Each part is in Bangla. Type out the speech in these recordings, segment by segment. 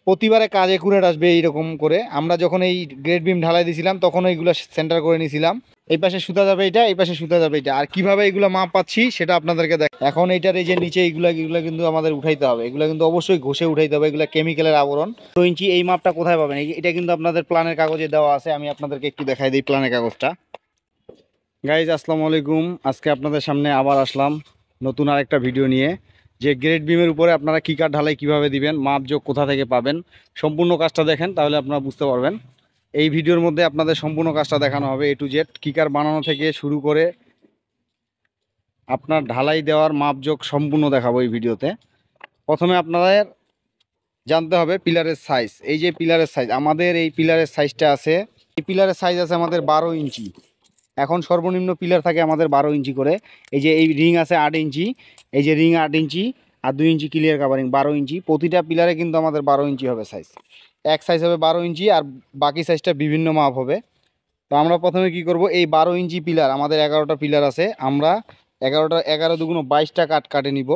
প্রতিবারে কাজ একুরেট আসবে এইরকম করে। আমরা যখন এই গ্রেড বিম ঢালাই দিয়েছিলাম তখন এইগুলো সেন্টার করে নিয়েছিলাম। এই পাশে সুতা যাবে এটা, এই পাশে সুতা যাবে এটা। আর কিভাবে এগুলো মাপ পাচ্ছি সেটা আপনাদেরকে দেখ। এখন এইটার এই যে নিচে এগুলো কিন্তু আমাদের উঠাইতে হবে। এগুলো কিন্তু অবশ্যই ঘষে উঠাইতে হবে, এগুলো কেমিক্যালের আবরণ। 2 ইঞ্চি এই মাপটা কোথায় পাবেন? এটা কিন্তু আপনাদের প্ল্যানের কাগজে দেওয়া আছে। আমি আপনাদেরকে একটু দেখাই দিই প্ল্যানের কাগজটা। গাইজ আসসালামু আলাইকুম, আজকে আপনাদের সামনে আবার আসলাম নতুন আরেকটা ভিডিও নিয়ে। যে গ্রেড বিমের উপরে আপনারা কিকার ঢালাই কিভাবে দিবেন, মাপযোগ কোথা থেকে পাবেন, সম্পূর্ণ কাজটা দেখেন তাহলে আপনারা বুঝতে পারবেন। এই ভিডিওর মধ্যে আপনাদের সম্পূর্ণ কাজটা দেখানো হবে, এ টু জেড। কিকার বানানো থেকে শুরু করে আপনার ঢালাই দেওয়ার মাপযোগ সম্পূর্ণ দেখাবো এই ভিডিওতে। প্রথমে আপনাদের জানতে হবে পিলারের সাইজ। এই যে পিলারের সাইজ, আমাদের এই পিলারের সাইজটা আছে, এই পিলারের সাইজ আছে আমাদের 12 ইঞ্চি। এখন সর্বনিম্ন পিলার থাকে আমাদের 12 ইঞ্চি করে। এই যে এই রিং আছে 8 ইঞ্চি, এই যে রিং 8 ইঞ্চি আর 2 ইঞ্চি ক্লিয়ার কাভারিং 12 ইঞ্চি। প্রতিটা পিলারে কিন্তু আমাদের 12 ইঞ্চি হবে সাইজ। এক সাইজ হবে 12 ইঞ্চি আর বাকি সাইজটা বিভিন্ন মাপ হবে। তো আমরা প্রথমে কি করব, এই 12 ইঞ্চি পিলার, আমাদের 11টা পিলার আছে, আমরা 11 দুগুণ 22টা কাট কাটে নিব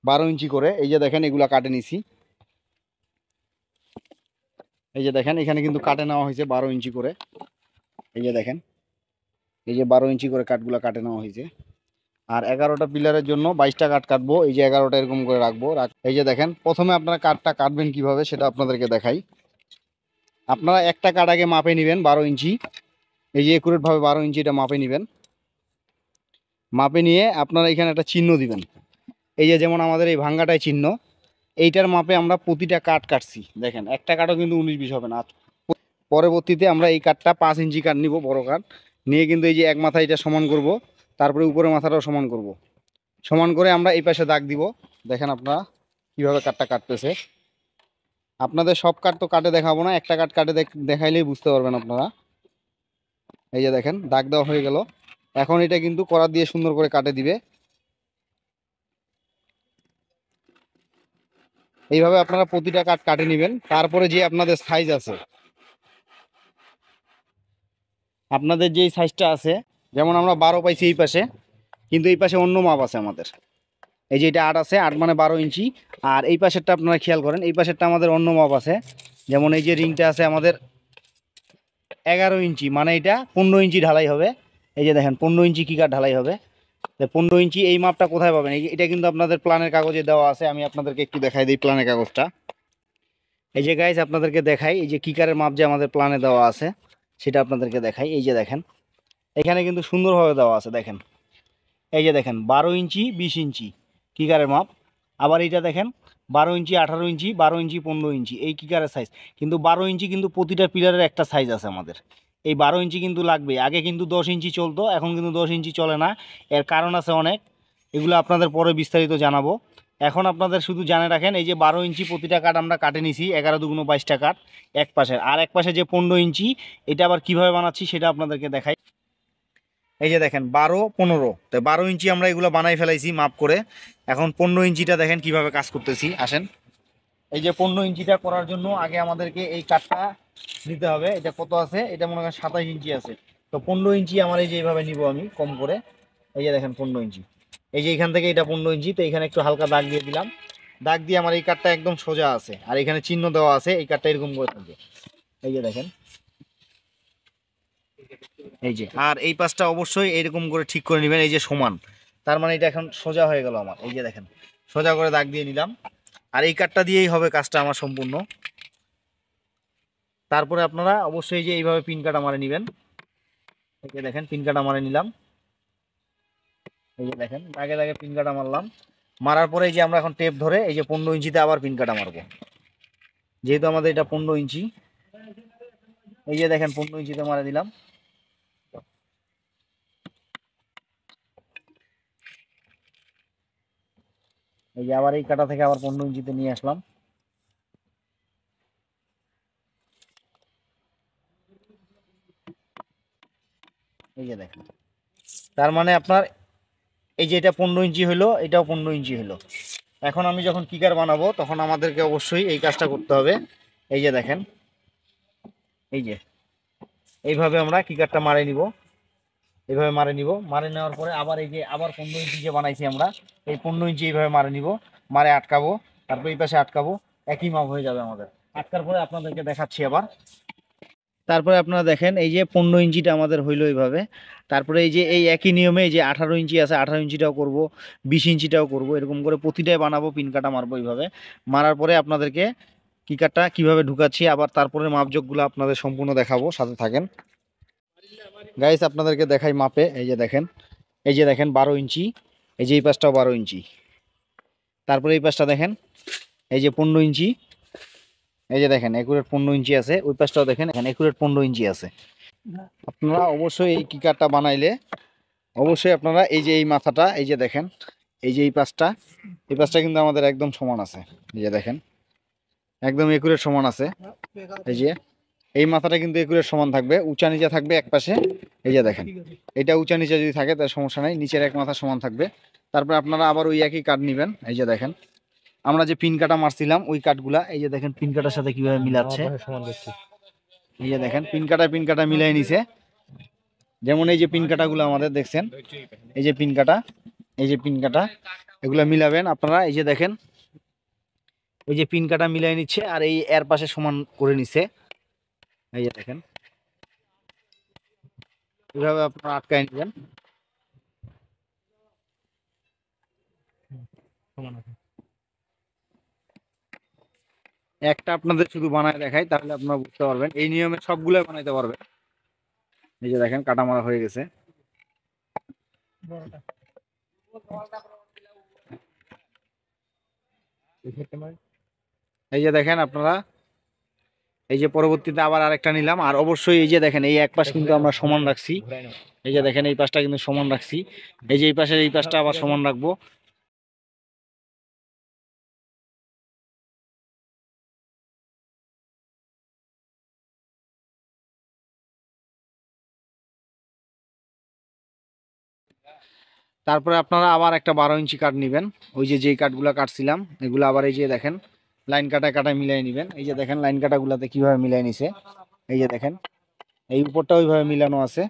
12 ইঞ্চি করে। এই যে দেখেন এগুলা কাটে নিছি, এই যে দেখেন এখানে কিন্তু কাটে নেওয়া হয়েছে 12 ইঞ্চি করে। এই যে দেখেন এই যে 12 ইঞ্চি করে কাঠগুলা কাটে নেওয়া হয়েছে। আর 11টা পিলারের জন্য 22টা কাঠ কাটবো। এই যে 11টা এরকম করে রাখবো। এই যে দেখেন প্রথমে আপনারা কাঠটা কাটবেন কিভাবে সেটা আপনাদেরকে দেখাই। আপনারা একটা কাঠ আগে মাপে নেবেন 12 ইঞ্চি। এই যে একুরেট ভাবে 12 ইঞ্চি এটা মাপে নেবেন। মাপে নিয়ে আপনারা এখানে একটা চিহ্ন দিবেন। এই যে যেমন আমাদের এই ভাঙ্গাটায় চিহ্ন, এইটার মাপে আমরা প্রতিটা কাঠ কাটছি। দেখেন একটা কাঠও কিন্তু 19-20 হবে না। পরবর্তীতে আমরা এই কাঠটা 5 ইঞ্চি কাঠ নিব, বড় কাঠ নিয়ে কিন্তু এই যে এক মাথা এটা সমান করব, তারপরে উপরে মাথাটাও সমান করব। সমান করে আমরা এই পাশে দাগ দিব। দেখেন আপনারা কিভাবে কাঠটা কাটতেছে। আপনাদের সব কাঠ তো কাটে দেখাবো না, একটা কাঠ কাটে দেখাইলেই বুঝতে পারবেন আপনারা। এই যে দেখেন দাগ দেওয়া হয়ে গেল। এখন এটা কিন্তু করাত দিয়ে সুন্দর করে কাটে দিবে। এইভাবে আপনারা প্রতিটা কাঠ কাটে নেবেন। তারপরে যে আপনাদের সাইজ আছে, আপনাদের যেই সাইজটা আছে, যেমন আমরা 12 পাইছি এই পাশে, কিন্তু এই পাশে অন্য মাপ আছে আমাদের। এই যে এটা 8 আছে, 8 মানে 12 ইঞ্চি। আর এই পাশেরটা আপনারা খেয়াল করেন, এই পাশেরটা আমাদের অন্য মাপ আছে। যেমন এই যে রিংটা আছে আমাদের 11 ইঞ্চি, মানে এটা 15 ইঞ্চি ঢালাই হবে। এই যে দেখেন 15 ইঞ্চি কিকার ঢালাই হবে। 15 ইঞ্চি এই মাপটা কোথায় পাবেন? এটা কিন্তু আপনাদের প্ল্যানের কাগজে দেওয়া আছে। আমি আপনাদেরকে একটু দেখাই দিই প্ল্যানের কাগজটা। এই যে গাইজ আপনাদেরকে দেখাই, এই যে কিকারের মাপ যে আমাদের প্ল্যানে দেওয়া আছে সেটা আপনাদেরকে দেখাই। এই যে দেখেন এখানে কিন্তু সুন্দরভাবে দেওয়া আছে। দেখেন এই যে দেখেন 12 ইঞ্চি 20 ইঞ্চি কিকারের মাপ। আবার এইটা দেখেন 12 ইঞ্চি 18 ইঞ্চি 12 ইঞ্চি 15 ইঞ্চি এই কিকারের সাইজ। কিন্তু 12 ইঞ্চি কিন্তু প্রতিটা পিলারের একটা সাইজ আছে আমাদের। এই 12 ইঞ্চি কিন্তু লাগবে। আগে কিন্তু 10 ইঞ্চি চলতো, এখন কিন্তু 10 ইঞ্চি চলে না। এর কারণ আছে অনেক, এগুলো আপনাদের পরে বিস্তারিত জানাবো। এখন আপনাদের শুধু জানে রাখেন, এই যে 12 ইঞ্চি প্রতিটা কাঠ আমরা কাটে নিছি, 11 দুগুণ 22টা কাঠ এক পাশের। আর এক পাশে যে 15 ইঞ্চি, এটা আবার কিভাবে বানাচ্ছি সেটা আপনাদেরকে দেখাই। এই যে দেখেন 12 15, তো 12 ইঞ্চি আমরা এগুলো বানাই ফেলাইছি মাপ করে। এখন 15 ইঞ্চিটা দেখেন কিভাবে কাজ করতেছি, আসেন। এই যে 15 ইঞ্চিটা করার জন্য আগে আমাদেরকে এই কাঠটা নিতে হবে। এটা কত আছে? এটা মনে করেন 27 ইঞ্চি আছে। তো 15 ইঞ্চি আমার এই যে এইভাবে নিব আমি কম করে। এই যে দেখেন 15 ইঞ্চি, এই যে এখান থেকে এটা 15 ইঞ্চি, তো এখানে একটু হালকা দাগ দিয়ে দিলাম। দাগ দিয়ে আমার এই কাঠটা একদম সোজা আছে, আর এখানে চিহ্ন দেওয়া আছে। এই কাঠটা এরকম করে থাকবে। এই যে দেখেন এই যে, আর এই পাশটা অবশ্যই এরকম করে ঠিক করে নেবেন, এই যে সমান। তার মানে এটা এখন সোজা হয়ে গেল আমার। এই যে দেখেন সোজা করে দাগ দিয়ে নিলাম। আর এই কাঠটা দিয়েই হবে কাজটা আমার সম্পূর্ণ। তারপরে আপনারা অবশ্যই যে এইভাবে পিন কাটা মারে নেবেন। এই যে দেখেন পিন কাটা মারে নিলাম। এই যে দেখেন দাগে দাগে পিন কাটা মারলাম। মারার পরে এই যে আমরা এখন টেপ ধরে এই যে 15 ইঞ্চিতে আবার পিন কাটা মারবো। যেহেতু আমাদের এটা 15 ইঞ্চি, এই যে দেখেন 15 ইঞ্চিতে মারে দিলাম। এই যে আবার এই কাটা থেকে আবার 15 ইঞ্চিতে নিয়ে আসলাম। এই যে দেখেন, তার মানে আপনার এই যে এটা 15 ইঞ্চি হলো, এটাও 15 ইঞ্চি হলো। এখন আমি যখন কিকার বানাবো তখন আমাদেরকে অবশ্যই এই কাজটা করতে হবে। এই যে দেখেন এই যে এইভাবে আমরা কিকারটা মারে নিব। এইভাবে মারে নিব, মারে নেওয়ার পরে আবার এই যে আবার 15 ইঞ্চি যে বানাইছি আমরা, এই 15 ইঞ্চি এইভাবে মারে নিব। মারে আটকাবো, তারপর এই পাশে আটকাবো, একই মাপ হয়ে যাবে আমাদের। আটকার পরে আপনাদেরকে দেখাচ্ছি আবার। তারপরে আপনারা দেখেন এই যে 15 ইঞ্চিটা আমাদের হইলো এইভাবে। তারপরে এই যে এই একই নিয়মে এই যে 18 ইঞ্চি আছে, 18 ইঞ্চিটাও করব, 20 ইঞ্চিটাও করব, এরকম করে প্রতিটাই বানাবো, পিন কাটা মারবো এইভাবে। মারার পরে আপনাদেরকে কিকারটা কিভাবে ঢুকাচ্ছি আবার তারপরে মাপজোকগুলো আপনাদের সম্পূর্ণ দেখাবো, সাথে থাকেন। গাইস আপনাদেরকে দেখাই মাপে, এই যে দেখেন, এই যে দেখেন 12 ইঞ্চি, এই যে এই পাশটাও 12 ইঞ্চি। তারপরে এই পাশটা দেখেন, এই যে 15 ইঞ্চি, এই যে দেখেন একুরেট 15 ইঞ্চি আছে। ওই পাশটাও দেখেন, এখানে একুরেট 15 ইঞ্চি আছে। আপনারা অবশ্যই এই কিকারটা বানাইলে অবশ্যই আপনারা এই যে এই মাথাটা, এই যে দেখেন, এই যে এই পাশটা কিন্তু আমাদের একদম সমান আছে। এই যে দেখেন একদম একুরেট সমান আছে। এই যে এই মাথাটা কিন্তু একুরেট সমান থাকবে, উঁচা নিচে থাকবে এক পাশে। এই যে দেখেন এটা উঁচা নিচে যদি থাকে তার সমস্যা নাই, নিচের এক মাথা সমান থাকবে। তারপরে আপনারা আবার ওই একই কাঠ নেবেন। এই যে দেখেন আমরা যে পিন কাটা মারছিলাম ওই কাঠগুলা, এই যে দেখেন পিন কাটার সাথে কিভাবে মিলাচ্ছে। এই যে দেখেন পিন কাটা মিলাই নিছে। যেমন এই যে পিন কাটাগুলো আমাদের দেখছেন, এই যে পিন কাটা, এই যে পিন কাটা, এগুলা মিলাবেন আপনারা। এই যে দেখেন এই যে পিন কাটা মিলাই নিচ্ছে আর এই এর পাশে সমান করে নিচ্ছে। এই যে দেখেন এইভাবে আপনারা আটকায় নেবেন। একটা আপনাদের শুধু বানায় দেখাই, তাহলে আপনারা বুঝতে পারবেন। এই নিয়মে সবগুলো বানাইতে পারবেন। এই যে দেখেন কাটা মারা হয়ে গেছে। এই যে দেখেন আপনারা, এই যে পরবর্তীতে আবার আরেকটা নিলাম। আর অবশ্যই এই যে দেখেন এই এক পাশ কিন্তু আমরা সমান রাখছি। এই যে দেখেন এই পাশটা কিন্তু সমান রাখছি। এই যে এই পাশের এই পাশটা আবার সমান রাখবো। তারপরে আপনারা আবার একটা 12 ইঞ্চি কাঠ নেবেন। ওই যে যেই কাঠগুলা কাটছিলাম এগুলো আবার এই যে দেখেন লাইন কাটায় কাটায় মিলাই নেবেন। এই যে দেখেন লাইন কাটাগুলাতে কিভাবে মিলাই নিছে। এই যে দেখেন এই উপরটা ওইভাবে মিলানো আছে।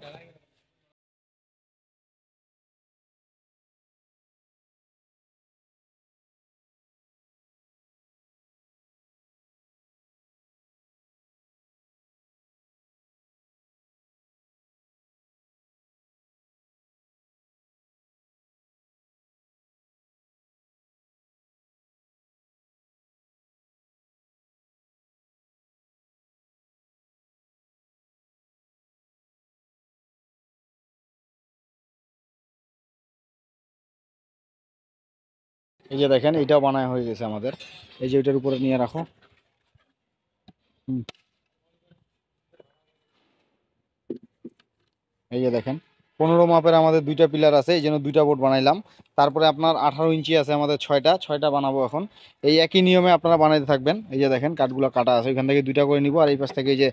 এই যে দেখেন এটাও বানায় হয়ে গেছে আমাদের। এই যে ওইটার উপরে নিয়ে রাখো। হুম, এই যে দেখেন 15 মাপের আমাদের দুইটা পিলার আছে, এই জন্য দুইটা বোর্ড বানাইলাম। তারপরে আপনার 18 ইঞ্চি আছে আমাদের, ছয়টা বানাবো এখন। এই একই নিয়মে আপনারা বানাইতে থাকবেন। এই যে দেখেন কাঠগুলো কাটা আছে, ওইখান থেকে দুইটা করে নিব। আর এই পাশ থেকে এই যে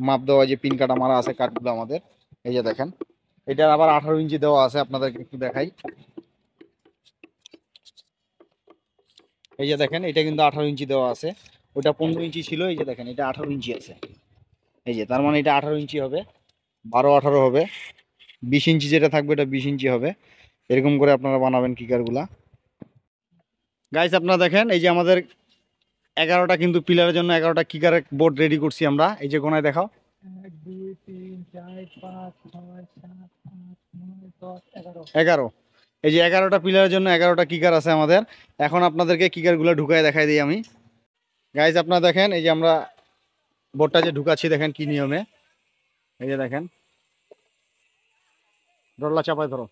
মাপ দেওয়া যে পিন কাটা মারা আছে কাঠগুলো আমাদের। এই যে দেখেন এটা আবার 18 ইঞ্চি দেওয়া আছে, আপনাদেরকে একটু দেখাই। এই যে দেখেন এটা কিন্তু 18 ইঞ্চি দেওয়া আছে। ওটা 15 ইঞ্চি ছিল, এই যে দেখেন এটা 18 ইঞ্চি আছে। এই যে তার মানে এটা 18 ইঞ্চি হবে, 12 18 হবে। 20 ইঞ্চি যেটা থাকবে এটা 20 ইঞ্চি হবে। এরকম করে আপনারা বানাবেন কিকারগুলা। গাইস আপনারা দেখেন এই যে আমাদের 11টা কিন্তু পিলারের জন্য 11টা কিকারের বোর্ড রেডি করছি আমরা। এই যে গোনায় দেখাও। 1 2 3 4 5 6 7 8 9 10 11। এই যে 11টা পিলারের জন্য 11টা কিকার আছে আমাদের। এখন আপনাদেরকে কিকারগুলো ঢুকায় দেখাই দিই আমি। গাইস আপনারা দেখেন এই যে আমরা বোর্ডটা যে ঢুকাচ্ছি দেখেন কি নিয়মে। এই যে দেখেন ডরলা চাপায় ধরো।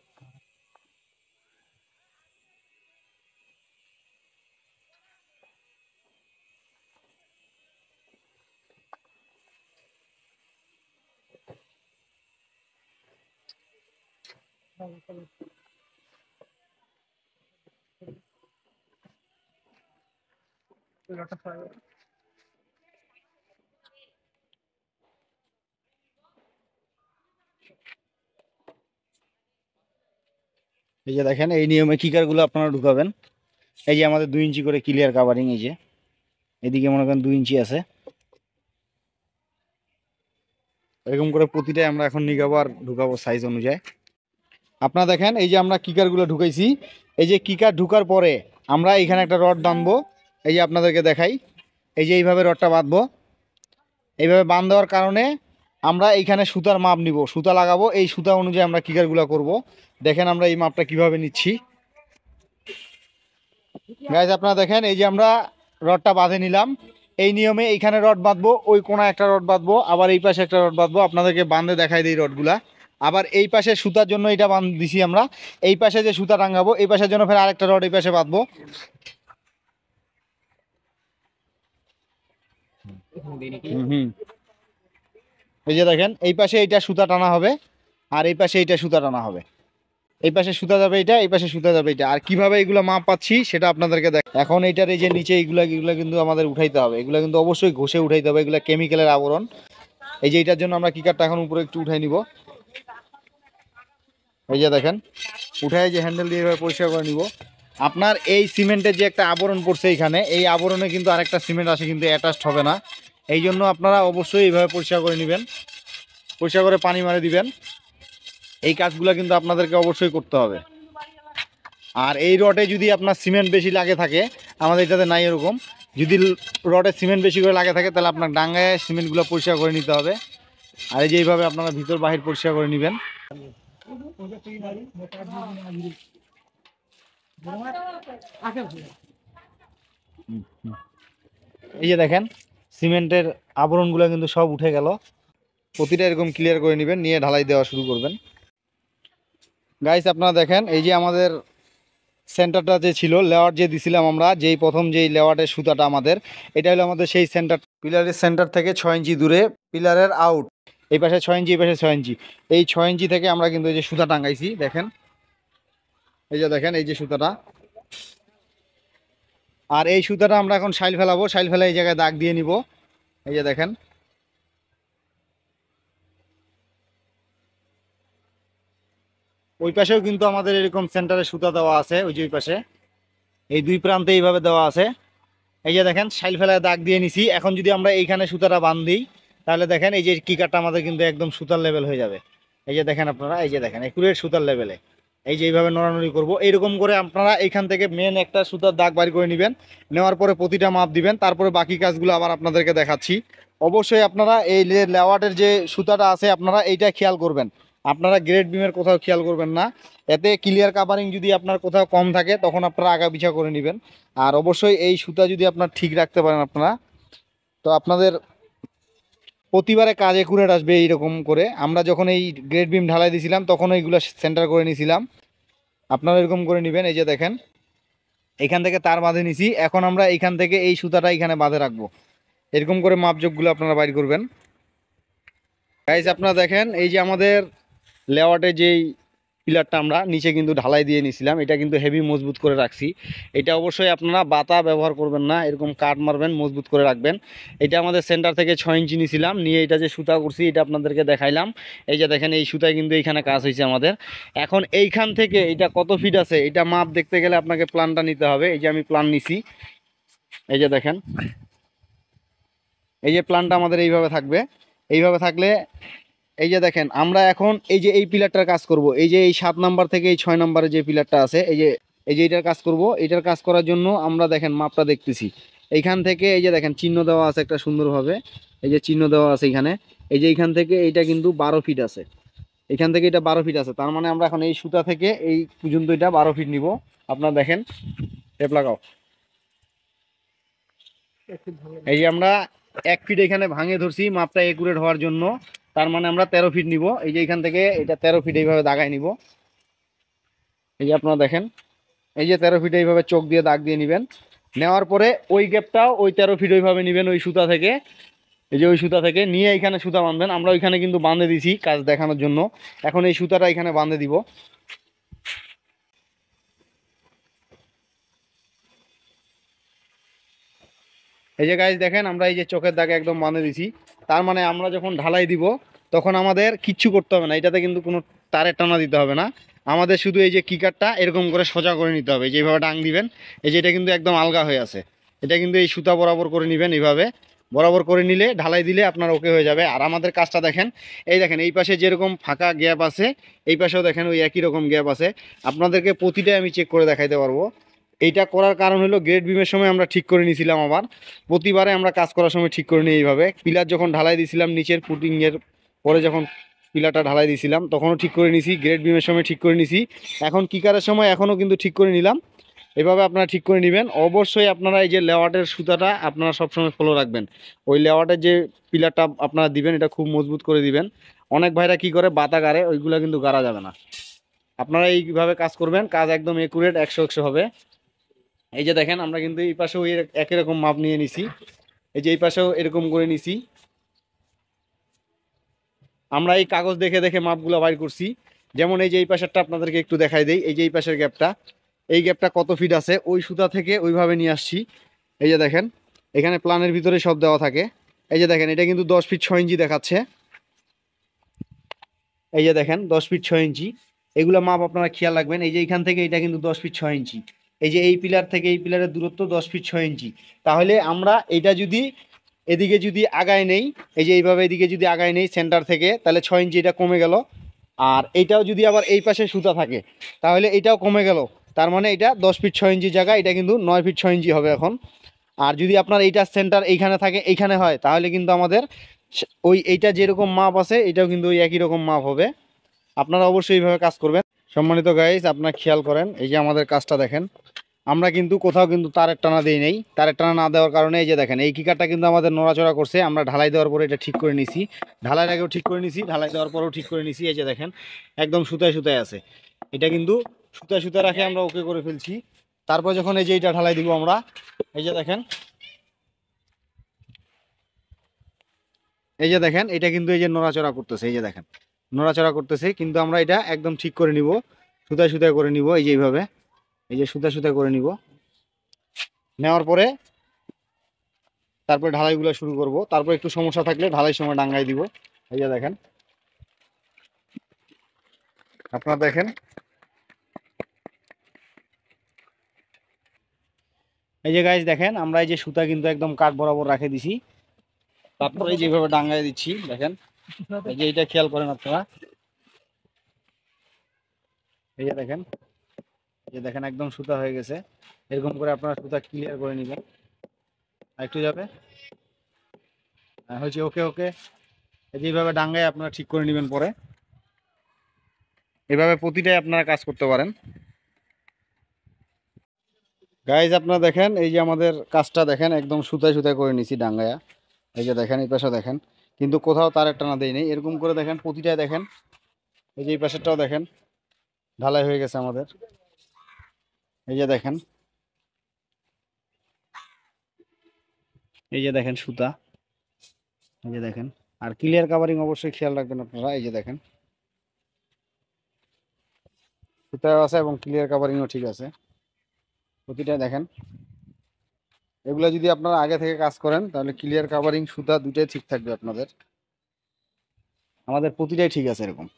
এই যে দেখেন এই নিয়মে কিকারগুলো আপনারা ঢুকাবেন। এই যে আমাদের 2 ইঞ্চি করে ক্লিয়ার কাভারিং, এই যে এদিকে মনে করেন 2 ইঞ্চি আছে। এরকম করে প্রতিটাই আমরা এখন নিগাবো আর ঢুকাবো সাইজ অনুযায়ী। আপনারা দেখেন এই যে আমরা কিকারগুলো ঢুকাইছি। এই যে কিকার ঢুকার পরে আমরা এখানে একটা রড টানবো। এই যে আপনাদেরকে দেখাই, এই যে এইভাবে রডটা বাঁধবো। এইভাবে বাঁধ দেওয়ার কারণে আমরা এইখানে সুতার মাপ নিব, সুতা লাগাবো, এই সুতা অনুযায়ী আমরা কিকারগুলো করব। দেখেন আমরা এই মাপটা কিভাবে নিচ্ছি। গাইজ আপনারা দেখেন, এই যে আমরা রডটা বাঁধে নিলাম। এই নিয়মে এইখানে রড বাঁধবো, ওই কোণা একটা রড বাঁধবো, আবার এই পাশে একটা রড বাঁধবো। আপনাদেরকে বাঁধে দেখাই দিই রডগুলা। আবার এই পাশে সুতার জন্য এটা বাঁধ দিছি আমরা। এই পাশে যে সুতা টাঙ্গাবো, এই পাশের জন্য ফের আরেকটা রড এই পাশে বাঁধবো। হুম, এই যে দেখেন, এই পাশে এইটা সুতা টানা হবে, আর এই পাশে এইটা সুতা টানা হবে। এই পাশে সুতা যাবে এটা, এই পাশে সুতা যাবে এটা। আর কিভাবে এগুলো মাপ পাচ্ছি সেটা আপনাদেরকে দেখ। এখন এইটার এই যে নিচে এগুলো কিন্তু আমাদের উঠাইতে হবে। এগুলো কিন্তু অবশ্যই ঘষে উঠাইতে হবে, এগুলো কেমিক্যালের আবরণ। এই যে এটার জন্য আমরা কিকারটা এখন উপরে একটু উঠাই নিব। এই যে দেখেন, উঠাই যে হ্যান্ডেল দিয়ে এভাবে পরিষ্কার করে নিব। আপনার এই সিমেন্টের যে একটা আবরণ পড়ছে এখানে, এই আবরণে কিন্তু আরেকটা সিমেন্ট আসে, কিন্তু অ্যাটাচড হবে না। এই জন্য আপনারা অবশ্যই এইভাবে পরিষ্কার করে নেবেন, পরিষ্কার করে পানি মারে দিবেন। এই কাজগুলো কিন্তু আপনাদেরকে অবশ্যই করতে হবে। আর এই রডে যদি আপনার সিমেন্ট বেশি লাগে থাকে, আমাদের এটাতে নাই এরকম, যদি রডে সিমেন্ট বেশি করে লাগে থাকে তাহলে আপনার ডাঙ্গায় সিমেন্টগুলো পরিষ্কার করে নিতে হবে। আর এই যে এইভাবে আপনারা ভিতর বাহির পরিষ্কার করে নেবেন। এই যে দেখেন, সিমেন্টের আবরণগুলো কিন্তু সব উঠে গেল। প্রতিটা এরকম ক্লিয়ার করে নেবেন, নিয়ে ঢালাই দেওয়া শুরু করবেন। গাইস আপনারা দেখেন, এই যে আমাদের সেন্টারটা যে ছিল, লেওয়ার যে দিছিলাম আমরা, যেই প্রথম যেই লেওয়ারের সুতাটা আমাদের, এটা হলো আমাদের সেই সেন্টার। পিলারের সেন্টার থেকে 6 ইঞ্চি দূরে পিলারের আউট, এই পাশে 6 ইঞ্চি, এই পাশে 6 ইঞ্চি। এই 6 ইঞ্চি থেকে আমরা কিন্তু এই যে সুতা টাঙ্গাইছি, দেখেন এই যে দেখেন এই যে সুতাটা। আর এই সুতাটা আমরা এখন শাইল ফেলাবো, শাইল ফেলে এই জায়গায় দাগ দিয়ে নিব। এই যে দেখেন, ওই পাশেও কিন্তু আমাদের এরকম সেন্টারে সুতা দেওয়া আছে, ওই যে ওই পাশে এই দুই প্রান্তে এইভাবে দেওয়া আছে। এই যে দেখেন, শাইল ফেলায় দাগ দিয়ে নিছি। এখন যদি আমরা এইখানে সুতাটা বাঁধি, তাহলে দেখেন এই যে কিকারটা আমাদের কিন্তু একদম সুতার লেভেল হয়ে যাবে। এই যে দেখেন আপনারা, এই যে দেখেন একুরেট সুতার লেভেলে। এই যে এইভাবে নড়ানড়ি করব, এইরকম করে আপনারা এইখান থেকে মেন একটা সুতার দাগ বাড়ি করে নেবেন। নেওয়ার পরে প্রতিটা মাপ দিবেন, তারপরে বাকি কাজগুলো আবার আপনাদেরকে দেখাচ্ছি। অবশ্যই আপনারা এই লেওয়াটের যে সুতাটা আছে আপনারা এইটা খেয়াল করবেন। আপনারা গ্রেড বিমের কোথাও খেয়াল করবেন না। এতে ক্লিয়ার কাভারিং যদি আপনার কোথাও কম থাকে, তখন আপনারা আগা পিছা করে নেবেন। আর অবশ্যই এই সুতা যদি আপনার ঠিক রাখতে পারেন আপনারা, তো আপনাদের প্রতিবারে কাজ একুরেট আসবে। এইরকম করে আমরা যখন এই গ্রেড বিম ঢালাই দিয়েছিলাম, তখন এইগুলো সেন্টার করে নিয়েছিলাম। আপনারা এরকম করে নেবেন। এই যে দেখেন, এখান থেকে তার বাঁধে নিছি, এখন আমরা এইখান থেকে এই সুতাটা এখানে বাঁধে রাখবো। এরকম করে মাপজোকগুলো আপনারা বাইর করবেন। গাইজ আপনারা দেখেন, এই যে আমাদের লেওয়াটের যেই পিলারটা আমরা নিচে কিন্তু ঢালাই দিয়ে নিছিলাম, এটা কিন্তু হেভি মজবুত করে রাখছি। এটা অবশ্যই আপনারা বাতা ব্যবহার করবেন না, এরকম কাট মারবেন, মজবুত করে রাখবেন। এটা আমাদের সেন্টার থেকে 6 ইঞ্চি নিছিলাম, নিয়ে এটা যে সুতা করছি এটা আপনাদেরকে দেখাইলাম। এই যে দেখেন, এই সুতায় কিন্তু এইখানে কাজ হয়েছে আমাদের। এখন এইখান থেকে এটা কত ফিট আছে এটা মাপ দেখতে গেলে আপনাকে প্ল্যানটা নিতে হবে। এই যে আমি প্ল্যান নিছি, এই যে দেখেন, এই যে প্ল্যানটা আমাদের এইভাবে থাকবে। এইভাবে থাকলে এই যে দেখেন, আমরা এখন এই যে এই পিলারটার কাজ করব। এই যে এই 7 নাম্বার থেকে এই 6 নাম্বারে যে পিলারটা আছে, এই যে এটার কাজ করব। এটার কাজ করার জন্য আমরা দেখেন মাপটা দেখতেছি। এইখান থেকে এই যে দেখেন চিহ্ন দেওয়া আছে একটা সুন্দরভাবে, এই যে চিহ্ন দেওয়া আছে এখানে। এই যে এইখান থেকে এইটা কিন্তু 12 ফিট আছে, এখান থেকে এটা 12 ফিট আছে। তার মানে আমরা এখন এই সুতা থেকে এই পর্যন্ত এটা 12 ফিট নিব। আপনারা দেখেন, টেপ লাগাও। এই যে আমরা 1 ফিট এখানে ভাঙে ধরছি মাপটা একুরেট হওয়ার জন্য। তার মানে আমরা 13 ফিট নিব। এই যে এখান থেকে এটা 13 ফিট এইভাবে দাগায় নিব। এই যে আপনারা দেখেন, এই যে 13 ফিট এইভাবে চোখ দিয়ে দাগ দিয়ে নেবেন। নেওয়ার পরে ওই গ্যাপটাও ওই 13 ফিট ওইভাবে নেবেন, ওই সুতা থেকে। এই যে ওই সুতা থেকে নিয়ে এখানে সুতা বাঁধবেন। আমরা ওইখানে কিন্তু বাঁধে দিছি কাজ দেখানোর জন্য। এখন এই সুতাটা এখানে বাঁধে দিব। এই যে গাইজ দেখেন, আমরা এই যে চোখের দাগে একদম বাঁধে দিছি। তার মানে আমরা যখন ঢালাই দিব, তখন আমাদের কিচ্ছু করতে হবে না। এটাতে কিন্তু কোনো তারের টানা দিতে হবে না। আমাদের শুধু এই যে কিকারটা এরকম করে সোজা করে নিতে হবে। যেভাবে ডাং দিবেন, এই যে এটা কিন্তু একদম আলগা হয়ে আছে। এটা কিন্তু এই সুতা বরাবর করে নেবেন। এইভাবে বরাবর করে নিলে ঢালাই দিলে আপনার ওকে হয়ে যাবে। আর আমাদের কাজটা দেখেন, এই দেখেন এই পাশে যেরকম ফাঁকা গ্যাপ আছে, এই পাশেও দেখেন ওই একই রকম গ্যাপ আছে। আপনাদেরকে প্রতিটাই আমি চেক করে দেখাইতে পারবো। এইটা করার কারণ হলো গ্রেড বিমের সময় আমরা ঠিক করে নিয়েছিলাম, আবার প্রতিবারে আমরা কাজ করার সময় ঠিক করে নিই এইভাবে। পিলার যখন ঢালাই দিয়েছিলাম নিচের পুটিংয়ের পরে, যখন পিলারটা ঢালাই দিয়েছিলাম তখনও ঠিক করে নিছি, গ্রেড বিমের সময় ঠিক করে নিছি, এখন কিকারের সময় এখনও কিন্তু ঠিক করে নিলাম। এভাবে আপনারা ঠিক করে নেবেন। অবশ্যই আপনারা এই যে লেওয়াটের সুতাটা আপনারা সবসময় ফলো রাখবেন। ওই লেওয়াটের যে পিলারটা আপনারা দিবেন এটা খুব মজবুত করে দিবেন। অনেক ভাইরা কি করে বাতা গাড়ে, ওইগুলো কিন্তু গাড়া যাবে না। আপনারা এইভাবে কাজ করবেন, কাজ একদম একুরেট 100 হবে। এই যে দেখেন আমরা কিন্তু এই পাশেও একই রকম মাপ নিয়ে নিছি, এই যে এই পাশেও এরকম করে নিছি। আমরা এই কাগজ দেখে দেখে মাপগুলো বাইর করছি। যেমন এই যে এই পাশেরটা আপনাদেরকে একটু দেখাই দেই, এই যে এই পাশের গ্যাপটা, এই গ্যাপটা কত ফিট আছে ওই সুতা থেকে ওইভাবে নিয়ে আসছি। এই যে দেখেন এখানে প্ল্যানের ভিতরে সব দেওয়া থাকে। এই যে দেখেন এটা কিন্তু 10 ফিট 6 ইঞ্চি দেখাচ্ছে। এই যে দেখেন 10 ফিট 6 ইঞ্চি, এগুলো মাপ আপনারা খেয়াল রাখবেন। এই যে এখান থেকে এটা কিন্তু 10 ফিট 6 ইঞ্চি, এই যে এই পিলার থেকে এই পিলারের দূরত্ব 10 ফিট 6 ইঞ্চি। তাহলে আমরা এটা যদি এদিকে যদি আগায় নেই, এই যে এইভাবে এদিকে যদি আগায় নেই সেন্টার থেকে, তাহলে 6 ইঞ্চি এটা কমে গেল। আর এইটাও যদি আবার এই পাশে সুতা থাকে তাহলে এটাও কমে গেল। তার মানে এটা 10 ফিট 6 ইঞ্চি জায়গা এটা কিন্তু 9 ফিট 6 ইঞ্চি হবে এখন। আর যদি আপনার এইটার সেন্টার এইখানে থাকে, এইখানে হয়, তাহলে কিন্তু আমাদের ওই এইটা যেরকম মাপ আছে এটাও কিন্তু ওই একই রকম মাপ হবে। আপনারা অবশ্যই এইভাবে কাজ করবেন। সম্মানিত গাইস, আপনারা খেয়াল করেন এই যে আমাদের কাজটা দেখেন, আমরা কিন্তু কোথাও কিন্তু তারের টানা দিই নেই। তারের টানা না দেওয়ার কারণে এই যে দেখেন এই কিকারটা কিন্তু আমাদের নড়াচড়া করছে। আমরা ঢালাই দেওয়ার পরে এটা ঠিক করে নিছি, ঢালাইয়ের আগেও ঠিক করে নিছি, ঢালাই দেওয়ার পরেও ঠিক করে নিছি। এই যে দেখেন একদম সুতায় সুতায় আছে, এটা কিন্তু সুতায় সুতায় রাখে আমরা ওকে করে ফেলছি। তারপর যখন এই যে এইটা ঢালাই দিব আমরা, এই যে দেখেন, এই যে দেখেন এটা কিন্তু এই যে নড়াচড়া করতেছে, এই যে দেখেন নড়াচড়া করতেছে, কিন্তু আমরা এটা একদম ঠিক করে নিব, সুতায় সুতায় করে নিব। এই যে এইভাবে এই যে সুতা সুতা করে নিব, নেওয়ার পরে তারপরে ঢালাইগুলো শুরু করব। তারপর একটু সমস্যা থাকলে ঢালাই সময় ডাঙ্গাই দিব। এই যে দেখেন, আপনারা দেখেন এই যে গাইজ দেখেন আমরা এই যে সুতা কিন্তু একদম কাঠ বরাবর রাখে দিছি। তারপরে যেভাবে ডাঙ্গাই দিচ্ছি দেখেন, এই যে এটা খেয়াল করেন আপনারা, এই যে দেখেন, এই যে দেখেন একদম সুতা হয়ে গেছে। এরকম করে আপনারা সুতা ক্লিয়ার করে নেবেন। আর একটু যাবে, হয়েছে, ওকে ওকে। এই যে এইভাবে ডাঙ্গায় আপনারা ঠিক করে নেবেন। পরে এভাবে প্রতিটাই আপনারা কাজ করতে পারেন। গাইজ আপনারা দেখেন এই যে আমাদের কাজটা দেখেন একদম সুতায় সুতায় করে নিছি ডাঙ্গায়া। এই যে দেখেন এই পাশে দেখেন কিন্তু কোথাও তারের টানা দেই নেই, এরকম করে দেখেন প্রতিটাই দেখেন। এই যে এই পাশেরটাও দেখেন ঢালাই হয়ে গেছে আমাদের। এই যে দেখেন, এই যে দেখেন সুতা, এই যে দেখেন। আর ক্লিয়ার কাভারিং অবশ্যই খেয়াল রাখবেন আপনারা। এই যে দেখেন সুতাও আছে এবং ক্লিয়ার কাভারিংও ঠিক আছে, প্রতিটাই দেখেন। এগুলো যদি আপনারা আগে থেকে কাজ করেন তাহলে ক্লিয়ার কাভারিং সুতা দুটাই ঠিক থাকবে আপনাদের। আমাদের প্রতিটাই ঠিক আছে এরকম।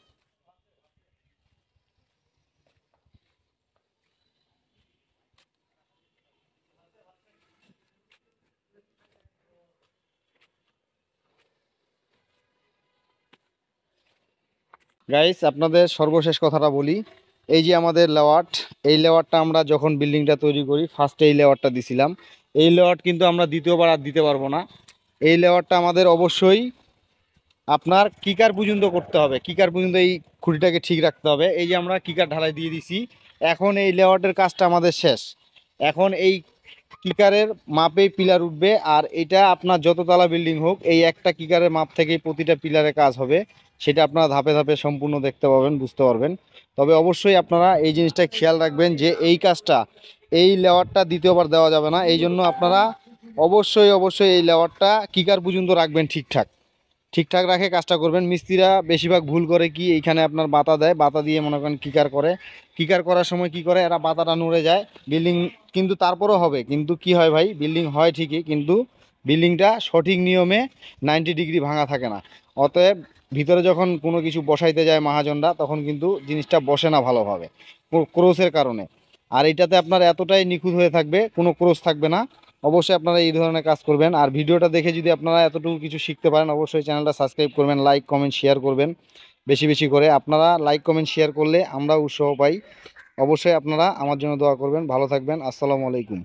গাইস আপনাদের সর্বশেষ কথাটা বলি, এই যে আমাদের লেওয়াট, এই লেওয়াটটা আমরা যখন বিল্ডিংটা তৈরি করি ফার্স্টে এই লেওয়াটটা দিছিলাম। এই লেওয়াট কিন্তু আমরা দ্বিতীয়বার আর দিতে পারবো না। এই লেওয়াটটা আমাদের অবশ্যই আপনার কিকার পর্যন্ত করতে হবে, কিকার পর্যন্ত এই খুঁটিটাকে ঠিক রাখতে হবে। এই যে আমরা কিকার ঢালাই দিয়ে দিছি, এখন এই লেওয়াটের কাজটা আমাদের শেষ। এখন এই কিকারের মাপেই পিলার উঠবে। আর এটা আপনার যত তলা বিল্ডিং হোক এই একটা কিকারের মাপ থেকেই প্রতিটা পিলারের কাজ হবে। সেটা আপনারা ধাপে ধাপে সম্পূর্ণ দেখতে পাবেন, বুঝতে পারবেন। তবে অবশ্যই আপনারা এই জিনিসটা খেয়াল রাখবেন যে এই কাজটা, এই লেওয়ারটা দ্বিতীয়বার দেওয়া যাবে না। এই জন্য আপনারা অবশ্যই অবশ্যই এই লেওয়ারটা কিকার পর্যন্ত রাখবেন, ঠিকঠাক ঠিকঠাক রাখে কাজটা করবেন। মিস্ত্রিরা বেশিরভাগ ভুল করে কি, এইখানে আপনার বাতা দেয়, বাতা দিয়ে মনে করেন কিকার করে। কিকার করার সময় কি করে এরা বাতাটা নড়ে যায় বিল্ডিং, কিন্তু তারপরও হবে। কিন্তু কি হয় ভাই, বিল্ডিং হয় ঠিকই কিন্তু বিল্ডিংটা সঠিক নিয়মে 90 ডিগ্রি ভাঙা থাকে না। অতএব ভিতরে যখন কোনো কিছু বসাইতে যায় মহাজনরা তখন কিন্তু জিনিসটা বসে না ভালোভাবে ক্রোসের কারণে। আর এইটাতে আপনার এতটাই নিখুঁত হয়ে থাকবে, কোনো ক্রোস থাকবে না। অবশ্যই আপনারা এই ধরনের কাজ করবেন। আর ভিডিওটা দেখে যদি আপনারা এতটুকু কিছু শিখতে পারেন অবশ্যই চ্যানেলটা সাবস্ক্রাইব করবেন, লাইক কমেন্ট শেয়ার করবেন বেশি বেশি করে। আপনারা লাইক কমেন্ট শেয়ার করলে আমরা উৎসাহ পাই অবশ্যই আপনারা আমার জন্য দোয়া করবেন। ভালো থাকবেন। আসসালামু আলাইকুম।